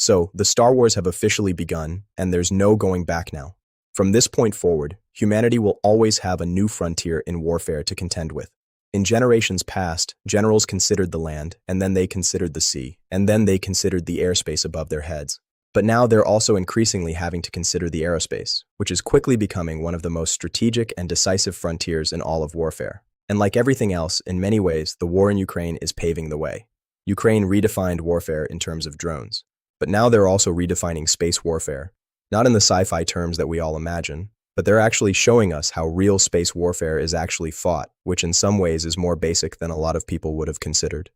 So, the Star Wars have officially begun, and there's no going back now. From this point forward, humanity will always have a new frontier in warfare to contend with. In generations past, generals considered the land, and then they considered the sea, and then they considered the airspace above their heads. But now they're also increasingly having to consider the aerospace, which is quickly becoming one of the most strategic and decisive frontiers in all of warfare. And like everything else, in many ways, the war in Ukraine is paving the way. Ukraine redefined warfare in terms of drones. But now they're also redefining space warfare, not in the sci-fi terms that we all imagine, but they're actually showing us how real space warfare is actually fought, which in some ways is more basic than a lot of people would have considered.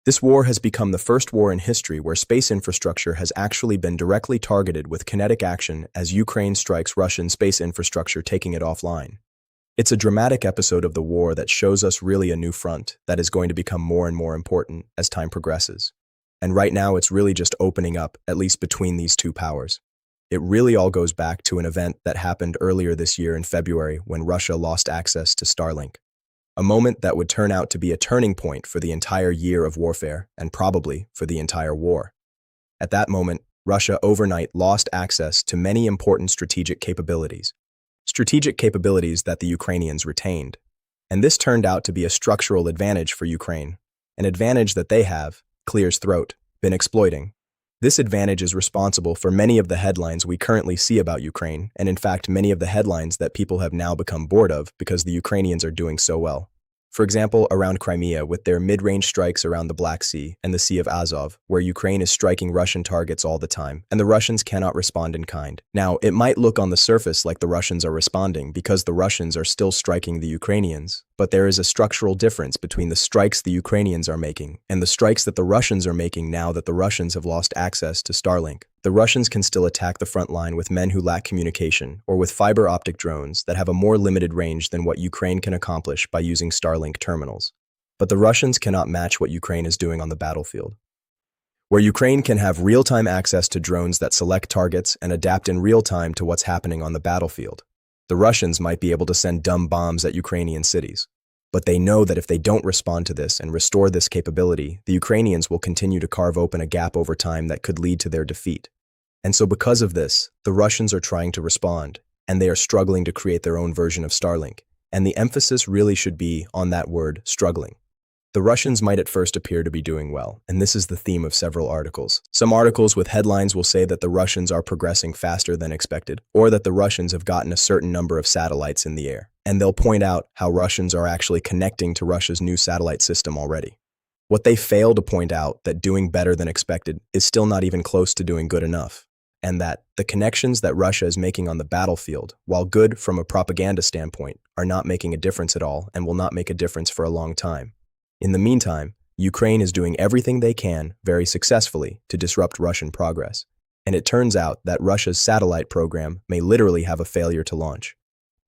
This war has become the first war in history where space infrastructure has actually been directly targeted with kinetic action as Ukraine strikes Russian space infrastructure, taking it offline. It's a dramatic episode of the war that shows us really a new front that is going to become more and more important as time progresses. And right now it's really just opening up, at least between these two powers. It really all goes back to an event that happened earlier this year in February when Russia lost access to Starlink. A moment that would turn out to be a turning point for the entire year of warfare and probably for the entire war. At that moment, Russia overnight lost access to many important strategic capabilities that the Ukrainians retained. And this turned out to be a structural advantage for Ukraine, an advantage that they have, clear's throat, been exploiting. This advantage is responsible for many of the headlines we currently see about Ukraine, and in fact many of the headlines that people have now become bored of because the Ukrainians are doing so well. For example, around Crimea with their mid-range strikes around the Black Sea and the Sea of Azov, where Ukraine is striking Russian targets all the time, and the Russians cannot respond in kind. Now, it might look on the surface like the Russians are responding because the Russians are still striking the Ukrainians, but there is a structural difference between the strikes the Ukrainians are making and the strikes that the Russians are making now that the Russians have lost access to Starlink. The Russians can still attack the front line with men who lack communication or with fiber optic drones that have a more limited range than what Ukraine can accomplish by using Starlink terminals. But the Russians cannot match what Ukraine is doing on the battlefield. Where Ukraine can have real-time access to drones that select targets and adapt in real time to what's happening on the battlefield, the Russians might be able to send dumb bombs at Ukrainian cities. But they know that if they don't respond to this and restore this capability, the Ukrainians will continue to carve open a gap over time that could lead to their defeat. And so because of this, the Russians are trying to respond, and they are struggling to create their own version of Starlink. And the emphasis really should be on that word, struggling. The Russians might at first appear to be doing well, and this is the theme of several articles. Some articles with headlines will say that the Russians are progressing faster than expected, or that the Russians have gotten a certain number of satellites in the air. And they'll point out how Russians are actually connecting to Russia's new satellite system already. What they fail to point out that doing better than expected is still not even close to doing good enough, and that the connections that Russia is making on the battlefield, while good from a propaganda standpoint, are not making a difference at all and will not make a difference for a long time. In the meantime, Ukraine is doing everything they can, very successfully, to disrupt Russian progress. And it turns out that Russia's satellite program may literally have a failure to launch.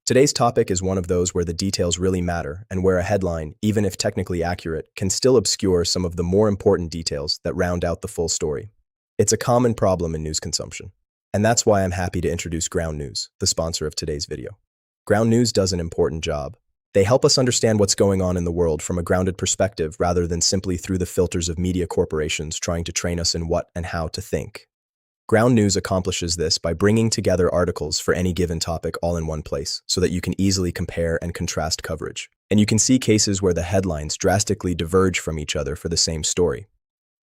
Today's topic is one of those where the details really matter and where a headline, even if technically accurate, can still obscure some of the more important details that round out the full story. It's a common problem in news consumption. And that's why I'm happy to introduce Ground News, the sponsor of today's video. Ground News does an important job. They help us understand what's going on in the world from a grounded perspective rather than simply through the filters of media corporations trying to train us in what and how to think. Ground News accomplishes this by bringing together articles for any given topic all in one place so that you can easily compare and contrast coverage. And you can see cases where the headlines drastically diverge from each other for the same story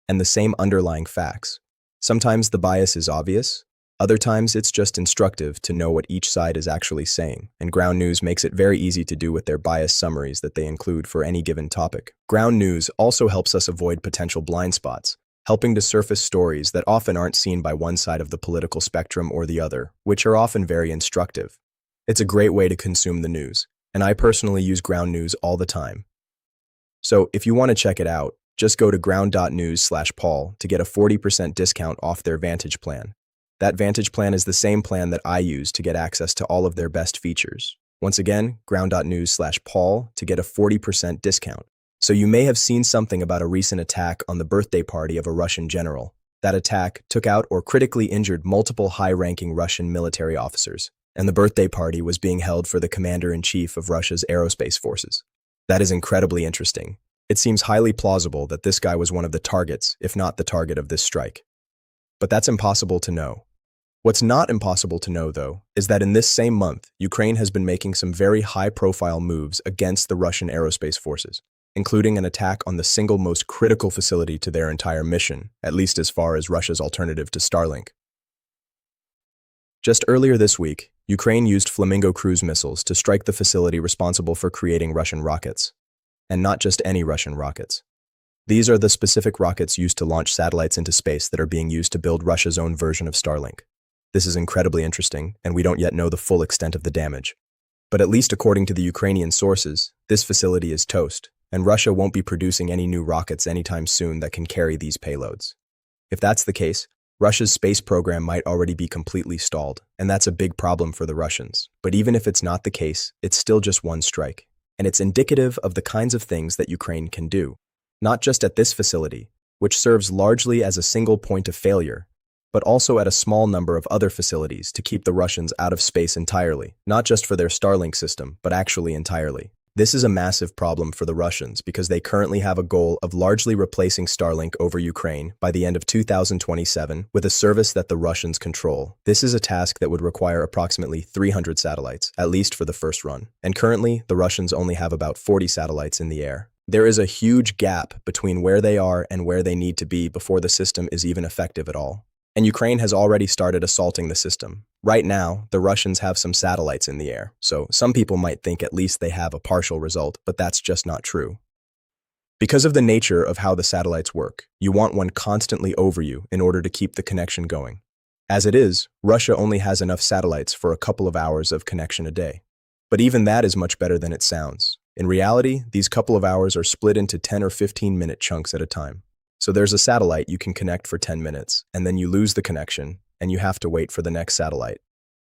and the same underlying facts. Sometimes the bias is obvious. Other times it's just instructive to know what each side is actually saying, and Ground News makes it very easy to do with their biased summaries that they include for any given topic. Ground News also helps us avoid potential blind spots, helping to surface stories that often aren't seen by one side of the political spectrum or the other, which are often very instructive. It's a great way to consume the news, and I personally use Ground News all the time. So if you want to check it out, just go to ground.news/Paul to get a 40% discount off their Vantage plan. That Vantage plan is the same plan that I use to get access to all of their best features. Once again, ground.news/Paul to get a 40% discount. So you may have seen something about a recent attack on the birthday party of a Russian general. That attack took out or critically injured multiple high-ranking Russian military officers, and the birthday party was being held for the commander-in-chief of Russia's aerospace forces. That is incredibly interesting. It seems highly plausible that this guy was one of the targets, if not the target of this strike. But that's impossible to know. What's not impossible to know, though, is that in this same month, Ukraine has been making some very high-profile moves against the Russian aerospace forces, including an attack on the single most critical facility to their entire mission, at least as far as Russia's alternative to Starlink. Just earlier this week, Ukraine used Flamingo cruise missiles to strike the facility responsible for creating Russian rockets. And not just any Russian rockets. These are the specific rockets used to launch satellites into space that are being used to build Russia's own version of Starlink. This is incredibly interesting, and we don't yet know the full extent of the damage. But at least according to the Ukrainian sources, this facility is toast, and Russia won't be producing any new rockets anytime soon that can carry these payloads. If that's the case, Russia's space program might already be completely stalled, and that's a big problem for the Russians. But even if it's not the case, it's still just one strike. And it's indicative of the kinds of things that Ukraine can do. Not just at this facility, which serves largely as a single point of failure, but also at a small number of other facilities to keep the Russians out of space entirely, not just for their Starlink system, but actually entirely. This is a massive problem for the Russians because they currently have a goal of largely replacing Starlink over Ukraine by the end of 2027 with a service that the Russians control. This is a task that would require approximately 300 satellites, at least for the first run. And currently, the Russians only have about 40 satellites in the air. There is a huge gap between where they are and where they need to be before the system is even effective at all. And Ukraine has already started assaulting the system. Right now, the Russians have some satellites in the air, so some people might think at least they have a partial result, but that's just not true. Because of the nature of how the satellites work, you want one constantly over you in order to keep the connection going. As it is, Russia only has enough satellites for a couple of hours of connection a day. But even that is much better than it sounds. In reality, these couple of hours are split into 10 or 15-minute chunks at a time. So there's a satellite you can connect for 10 minutes, and then you lose the connection, and you have to wait for the next satellite.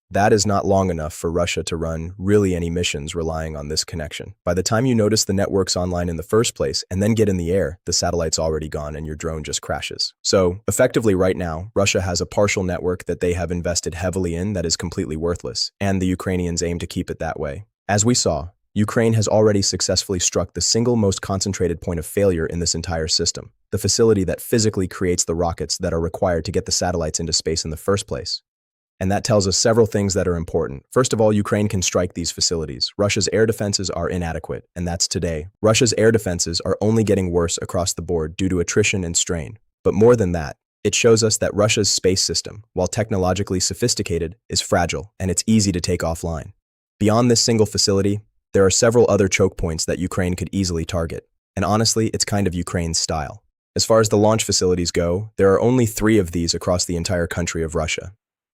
That is not long enough for Russia to run really any missions relying on this connection. By the time you notice the network's online in the first place and then get in the air, the satellite's already gone and your drone just crashes. So, effectively right now, Russia has a partial network that they have invested heavily in that is completely worthless, and the Ukrainians aim to keep it that way. As we saw, Ukraine has already successfully struck the single most concentrated point of failure in this entire system, the facility that physically creates the rockets that are required to get the satellites into space in the first place. And that tells us several things that are important. First of all, Ukraine can strike these facilities. Russia's air defenses are inadequate, and that's today. Russia's air defenses are only getting worse across the board due to attrition and strain. But more than that, it shows us that Russia's space system, while technologically sophisticated, is fragile, and it's easy to take offline. Beyond this single facility, there are several other choke points that Ukraine could easily target, and honestly, it's kind of Ukraine's style. As far as the launch facilities go, there are only 3 of these across the entire country of Russia.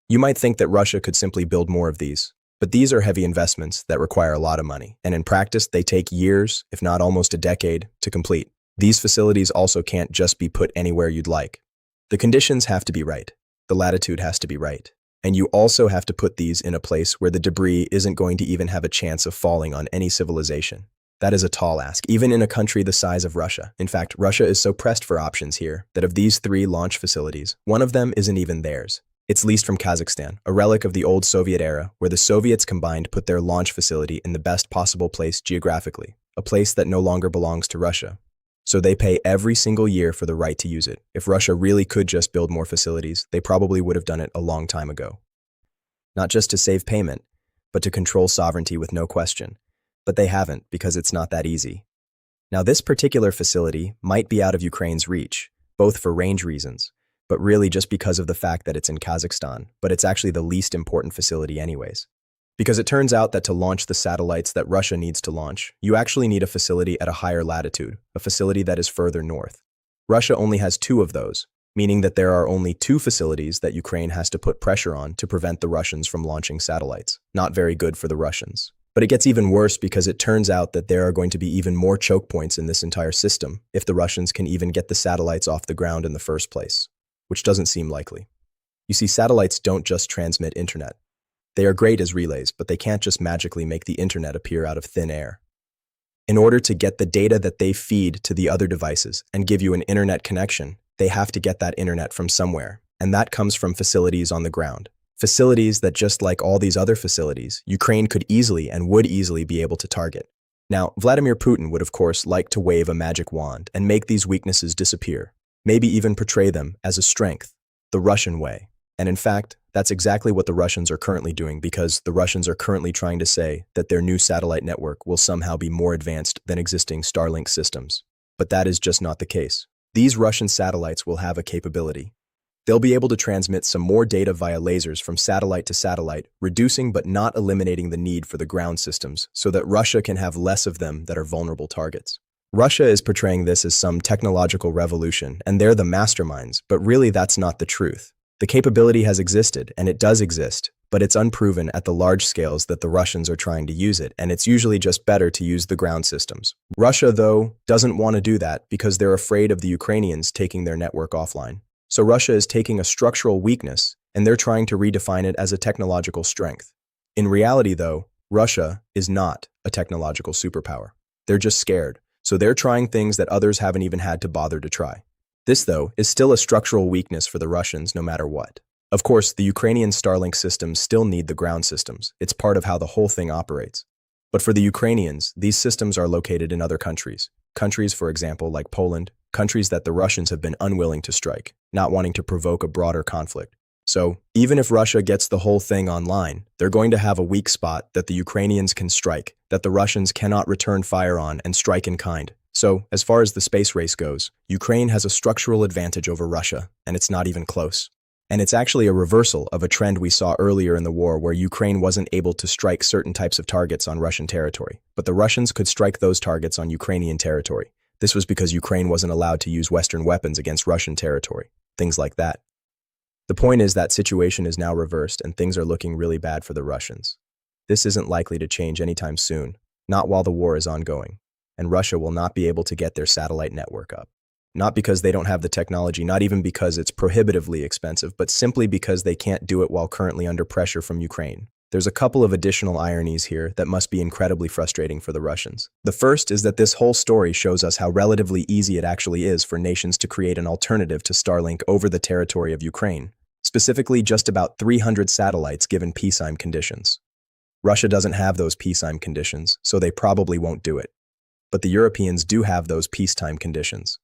You might think that Russia could simply build more of these, but these are heavy investments that require a lot of money, and in practice, they take years, if not almost a decade, to complete. These facilities also can't just be put anywhere you'd like. The conditions have to be right. The latitude has to be right. And you also have to put these in a place where the debris isn't going to even have a chance of falling on any civilization. That is a tall ask, even in a country the size of Russia. In fact, Russia is so pressed for options here that of these 3 launch facilities, one of them isn't even theirs. It's leased from Kazakhstan, a relic of the old Soviet era where the Soviets combined put their launch facility in the best possible place geographically, a place that no longer belongs to Russia. So they pay every single year for the right to use it. If Russia really could just build more facilities, they probably would have done it a long time ago. Not just to save payment, but to control sovereignty with no question. But they haven't because it's not that easy. Now this particular facility might be out of Ukraine's reach, both for range reasons, but really just because of the fact that it's in Kazakhstan, but it's actually the least important facility anyways. Because it turns out that to launch the satellites that Russia needs to launch, you actually need a facility at a higher latitude, a facility that is further north. Russia only has 2 of those, meaning that there are only 2 facilities that Ukraine has to put pressure on to prevent the Russians from launching satellites. Not very good for the Russians. But it gets even worse because it turns out that there are going to be even more choke points in this entire system if the Russians can even get the satellites off the ground in the first place, which doesn't seem likely. You see, satellites don't just transmit internet. They are great as relays, but they can't just magically make the internet appear out of thin air. In order to get the data that they feed to the other devices and give you an internet connection, they have to get that internet from somewhere, and that comes from facilities on the ground. Facilities that, just like all these other facilities, Ukraine could easily and would easily be able to target. Now, Vladimir Putin would of course like to wave a magic wand and make these weaknesses disappear, maybe even portray them as a strength. the Russian way. And in fact, that's exactly what the Russians are currently doing, because the Russians are currently trying to say that their new satellite network will somehow be more advanced than existing Starlink systems. But that is just not the case. These Russian satellites will have a capability. They'll be able to transmit some more data via lasers from satellite to satellite, reducing but not eliminating the need for the ground systems, so that Russia can have less of them that are vulnerable targets. Russia is portraying this as some technological revolution, and they're the masterminds, but really that's not the truth. The capability has existed, and it does exist, but it's unproven at the large scales that the Russians are trying to use it, and it's usually just better to use the ground systems. Russia, though, doesn't want to do that because they're afraid of the Ukrainians taking their network offline. So Russia is taking a structural weakness, and they're trying to redefine it as a technological strength. In reality, though, Russia is not a technological superpower. They're just scared, so they're trying things that others haven't even had to bother to try. This, though, is still a structural weakness for the Russians no matter what. Of course, the Ukrainian Starlink systems still need the ground systems. It's part of how the whole thing operates. But for the Ukrainians, these systems are located in other countries. Countries, for example, like Poland, countries that the Russians have been unwilling to strike, not wanting to provoke a broader conflict. So, even if Russia gets the whole thing online, they're going to have a weak spot that the Ukrainians can strike, that the Russians cannot return fire on and strike in kind. So, as far as the space race goes, Ukraine has a structural advantage over Russia, and it's not even close. And it's actually a reversal of a trend we saw earlier in the war where Ukraine wasn't able to strike certain types of targets on Russian territory, but the Russians could strike those targets on Ukrainian territory. This was because Ukraine wasn't allowed to use Western weapons against Russian territory, things like that. The point is that situation is now reversed and things are looking really bad for the Russians. This isn't likely to change anytime soon, not while the war is ongoing, and Russia will not be able to get their satellite network up. Not because they don't have the technology, not even because it's prohibitively expensive, but simply because they can't do it while currently under pressure from Ukraine. There's a couple of additional ironies here that must be incredibly frustrating for the Russians. The first is that this whole story shows us how relatively easy it actually is for nations to create an alternative to Starlink over the territory of Ukraine, specifically just about 300 satellites given peacetime conditions. Russia doesn't have those peacetime conditions, so they probably won't do it. But the Europeans do have those peacetime conditions.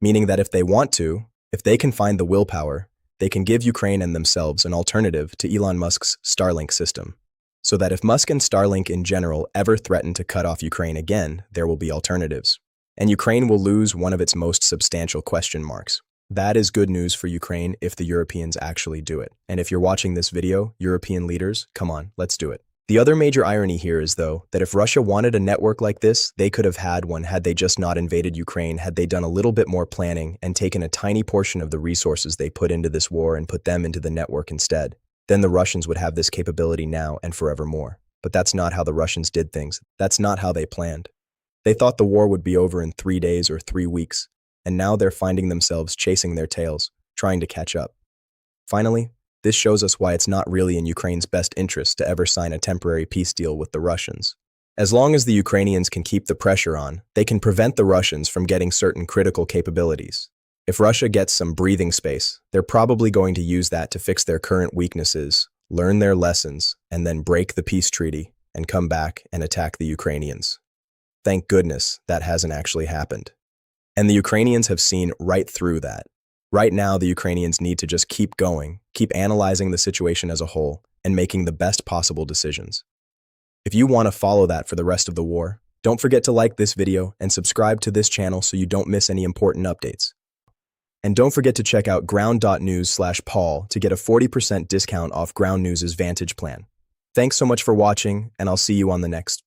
Meaning that if they want to, if they can find the willpower, they can give Ukraine and themselves an alternative to Elon Musk's Starlink system. So that if Musk and Starlink in general ever threaten to cut off Ukraine again, there will be alternatives. And Ukraine will lose one of its most substantial question marks. That is good news for Ukraine if the Europeans actually do it. And if you're watching this video, European leaders, come on, let's do it. The other major irony here is, though, that if Russia wanted a network like this, they could have had one had they just not invaded Ukraine, had they done a little bit more planning and taken a tiny portion of the resources they put into this war and put them into the network instead. Then the Russians would have this capability now and forevermore. But that's not how the Russians did things. That's not how they planned. They thought the war would be over in 3 days or 3 weeks, and now they're finding themselves chasing their tails, trying to catch up. Finally, this shows us why it's not really in Ukraine's best interest to ever sign a temporary peace deal with the Russians. As long as the Ukrainians can keep the pressure on, they can prevent the Russians from getting certain critical capabilities. If Russia gets some breathing space, they're probably going to use that to fix their current weaknesses, learn their lessons, and then break the peace treaty and come back and attack the Ukrainians. Thank goodness that hasn't actually happened. And the Ukrainians have seen right through that. Right now, the Ukrainians need to just keep going, keep analyzing the situation as a whole, and making the best possible decisions. If you want to follow that for the rest of the war, don't forget to like this video and subscribe to this channel so you don't miss any important updates. And don't forget to check out ground.news/Paul to get a 40% discount off Ground News' Vantage plan. Thanks so much for watching, and I'll see you on the next